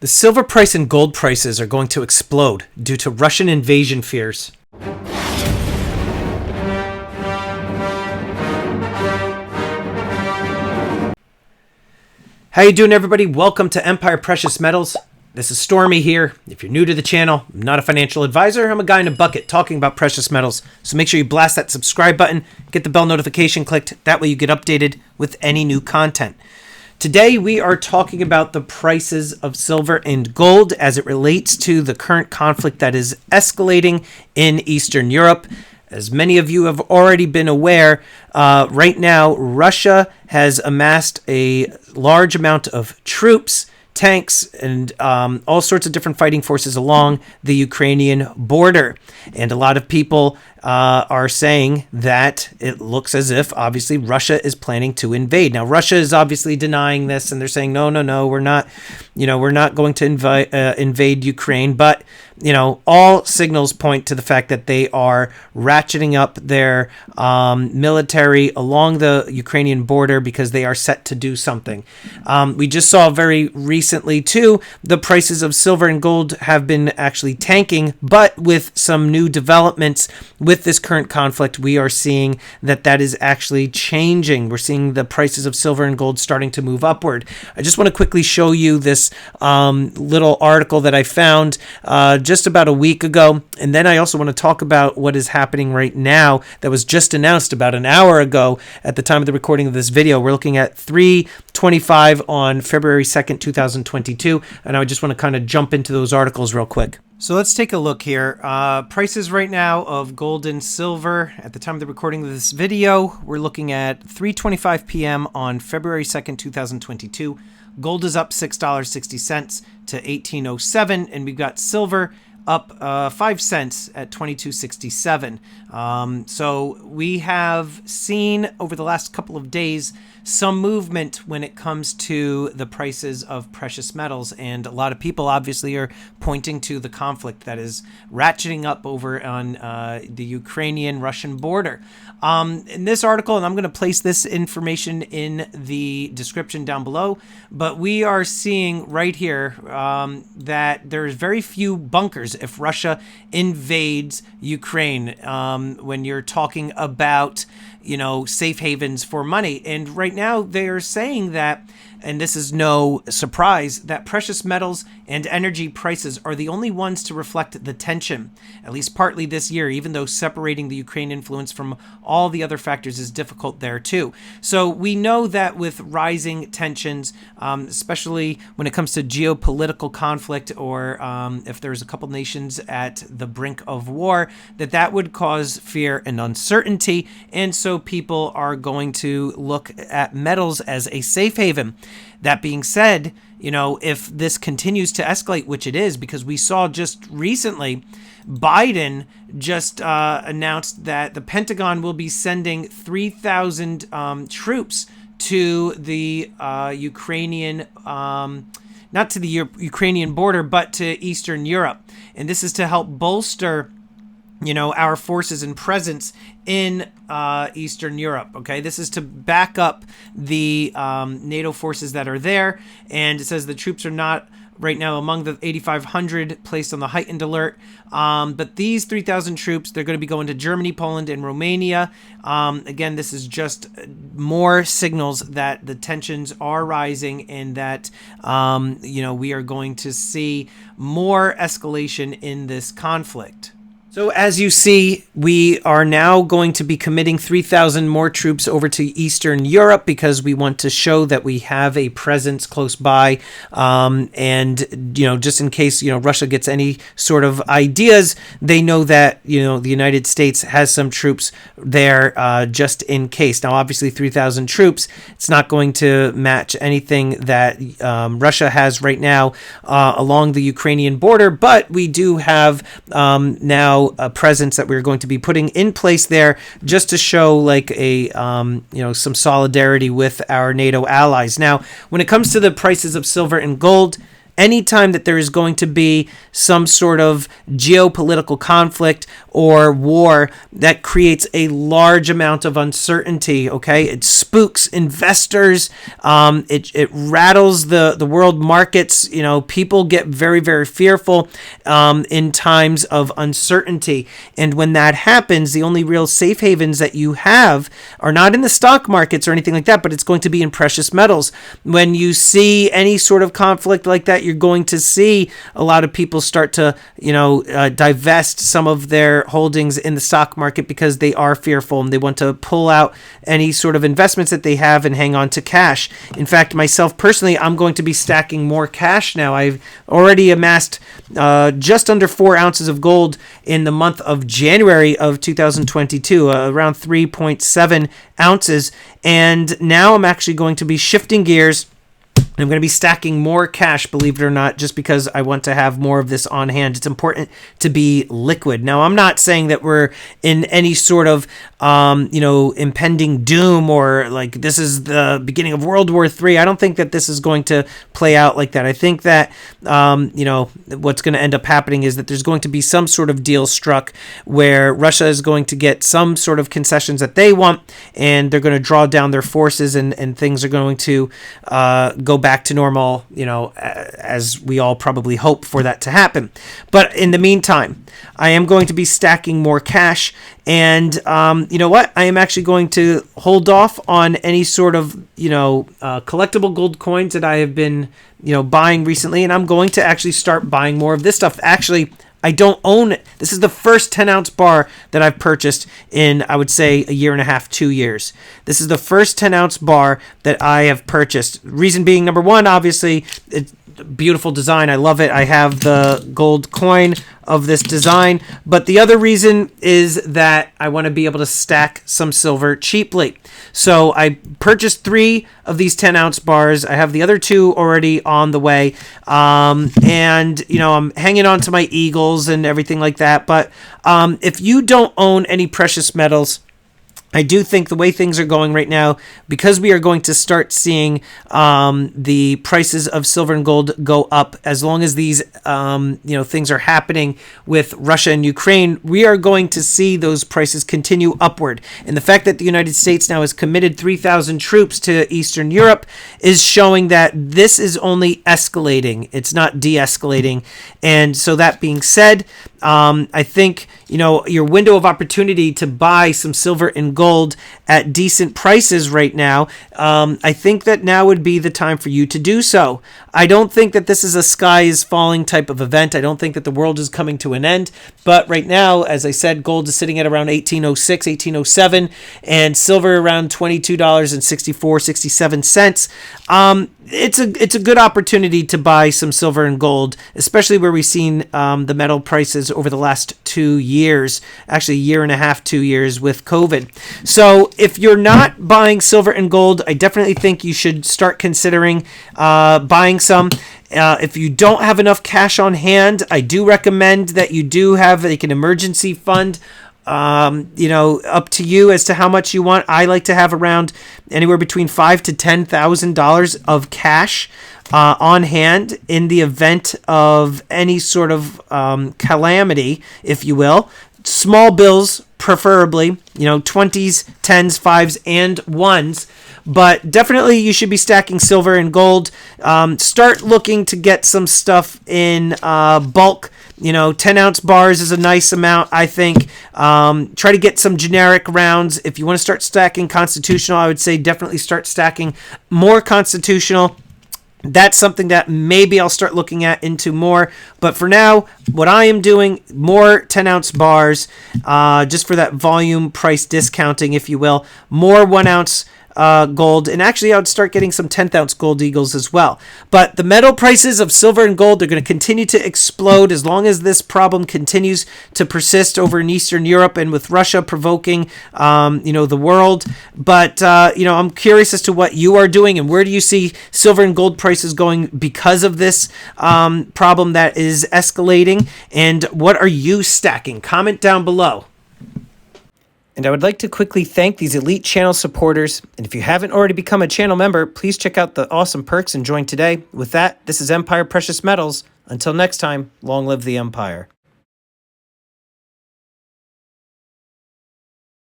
The silver price and gold prices are going to explode due to Russian invasion fears. How you doing, everybody? Welcome to Empire Precious Metals. This is Stormy here. If you're new to the channel, I'm not a financial advisor. I'm a guy in a bucket talking about precious metals. So make sure you blast that subscribe button, get the bell notification clicked. That way you get updated with any new content. Today we are talking about the prices of silver and gold as it relates to the current conflict that is escalating in Eastern Europe. As many of you have already been aware, right now Russia has amassed a large amount of troops, tanks, and all sorts of different fighting forces along the Ukrainian border. And a lot of people are saying that it looks as if, obviously, Russia is planning to invade. Now, Russia is obviously denying this, and they're saying, no, we're not going to invade Ukraine. But, all signals point to the fact that they are ratcheting up their military along the Ukrainian border because they are set to do something. We just saw very recently, too, the prices of silver and gold have been actually tanking, but with some new developments with this current conflict, we are seeing that is actually changing. We're seeing the prices of silver and gold starting to move upward. I just want to quickly show you this little article that I found just about a week ago. And then I also want to talk about what is happening right now that was just announced about an hour ago at the time of the recording of this video. We're looking at 3:25 on February 2nd, 2022. And I just want to kind of jump into those articles real quick. So let's take a look here. Prices right now of gold and silver at the time of the recording of this video, we're looking at 3:25 p.m. on February 2nd, 2022. Gold is up $6.60 to $18.07, and we've got silver up 5 cents at $22.67. So we have seen over the last couple of days some movement when it comes to the prices of precious metals, and a lot of people obviously are pointing to the conflict that is ratcheting up over on the Ukrainian-Russian border. In this article, and I'm going to place this information in the description down below, but we are seeing right here that there's very few bunkers if Russia invades Ukraine when you're talking about safe havens for money. And right now they are saying that, and this is no surprise, that precious metals and energy prices are the only ones to reflect the tension, at least partly this year, even though separating the Ukraine influence from all the other factors is difficult there too. So we know that with rising tensions, especially when it comes to geopolitical conflict, or if there's a couple nations at the brink of war, that would cause fear and uncertainty. And so people are going to look at metals as a safe haven. That being said, if this continues to escalate, which it is, because we saw just recently, Biden just announced that the Pentagon will be sending 3,000 troops to the Ukrainian, not to the Ukrainian border, but to Eastern Europe. And this is to help bolster our forces and presence in Eastern Europe. Okay, this is to back up the NATO forces that are there. And it says the troops are not right now among the 8,500 placed on the heightened alert. But these 3,000 troops, they're going to be going to Germany, Poland, and Romania. Again, this is just more signals that the tensions are rising, and that, we are going to see more escalation in this conflict. So as you see, we are now going to be committing 3,000 more troops over to Eastern Europe because we want to show that we have a presence close by. And, just in case, Russia gets any sort of ideas, they know that, the United States has some troops there just in case. Now, obviously, 3,000 troops, it's not going to match anything that Russia has right now along the Ukrainian border, but we do have now a presence that we're going to be putting in place there just to show like a some solidarity with our NATO allies. Now, when it comes to the prices of silver and gold, anytime that there is going to be some sort of geopolitical conflict or war that creates a large amount of uncertainty, okay? It spooks investors. It rattles the world markets. You know, people get very, very fearful in times of uncertainty. And when that happens, the only real safe havens that you have are not in the stock markets or anything like that, but it's going to be in precious metals. When you see any sort of conflict like that, you're going to see a lot of people start to, divest some of their holdings in the stock market because they are fearful and they want to pull out any sort of investments that they have and hang on to cash. In fact, myself personally, I'm going to be stacking more cash now. I've already amassed just under 4 ounces of gold in the month of January of 2022, around 3.7 ounces. And now I'm actually going to be shifting gears. I'm going to be stacking more cash, believe it or not, just because I want to have more of this on hand. It's important to be liquid. Now, I'm not saying that we're in any sort of, impending doom or like this is the beginning of World War III. I don't think that this is going to play out like that. I think that, what's going to end up happening is that there's going to be some sort of deal struck where Russia is going to get some sort of concessions that they want, and they're going to draw down their forces and things are going to go back to normal, as we all probably hope for that to happen. But in the meantime, I am going to be stacking more cash. And you know what? I am actually going to hold off on any sort of, collectible gold coins that I have been, buying recently. And I'm going to actually start buying more of this stuff. Actually, I don't own it. This is the first 10-ounce bar that I've purchased in, I would say, a year and a half, 2 years. This is the first 10-ounce bar that I have purchased. Reason being, number one, obviously, it's beautiful design. I love it. I have the gold coin of this design. But the other reason is that I want to be able to stack some silver cheaply. So I purchased 3 of these 10-ounce bars. I have the other 2 already on the way. And, I'm hanging on to my eagles and everything like that. But if you don't own any precious metals, I do think the way things are going right now, because we are going to start seeing the prices of silver and gold go up, as long as these things are happening with Russia and Ukraine, we are going to see those prices continue upward. And the fact that the United States now has committed 3,000 troops to Eastern Europe is showing that this is only escalating. It's not de-escalating. And so that being said, I think, your window of opportunity to buy some silver and gold at decent prices right now, I think that now would be the time for you to do so. I don't think that this is a sky is falling type of event. I don't think that the world is coming to an end. But right now, as I said, gold is sitting at around 1806, 1807, and silver around $22.64, 67 cents. It's a good opportunity to buy some silver and gold, especially where we've seen the metal prices over the last 2 years, actually a year and a half, 2 years with COVID. So if you're not buying silver and gold, I definitely think you should start considering buying some. If you don't have enough cash on hand, I do recommend that you do have like an emergency fund. Up to you as to how much you want. I like to have around anywhere between $5,000 to $10,000 of cash on hand in the event of any sort of calamity, if you will. Small bills, preferably, 20s, 10s, 5s, and 1s. But definitely you should be stacking silver and gold. Start looking to get some stuff in bulk. 10-ounce bars is a nice amount, I think. Try to get some generic rounds. If you want to start stacking constitutional, I would say definitely start stacking more constitutional. That's something that maybe I'll start looking at into more. But for now, what I am doing, more 10-ounce bars, just for that volume price discounting, if you will. More 1-ounce gold, and actually I would start getting some 10th-ounce gold eagles as well. But the metal prices of silver and gold are going to continue to explode as long as this problem continues to persist over in Eastern Europe and with Russia provoking, the world. But, I'm curious as to what you are doing and where do you see silver and gold prices going because of this problem that is escalating, and what are you stacking? Comment down below. And I would like to quickly thank these elite channel supporters. And if you haven't already become a channel member, please check out the awesome perks and join today. With that, this is Empire Precious Metals. Until next time, long live the Empire.